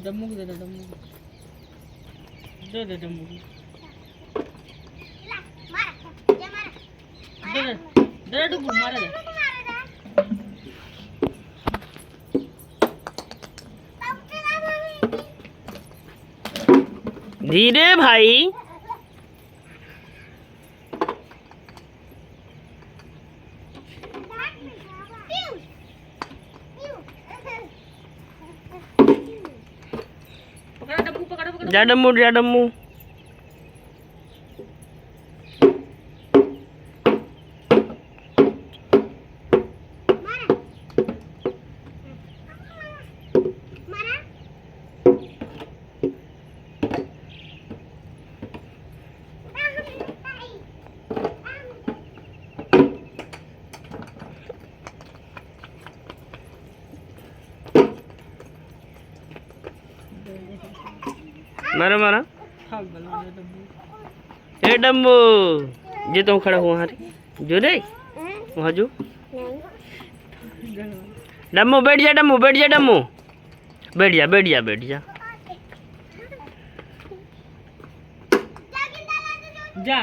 डम्मू दे डम्मू दे डम्मू दे डम्मू मारे दे धीरे भाई जा डम्मू जा डम्मू मारा मारा ए डम्बू जे तुम खड़ा हुआ हारे जो रे वहाँ जो डम्मू बैठ जा डम्मू बैठ जा डम्मू बैठ जा बैठ जा बैठ जा जा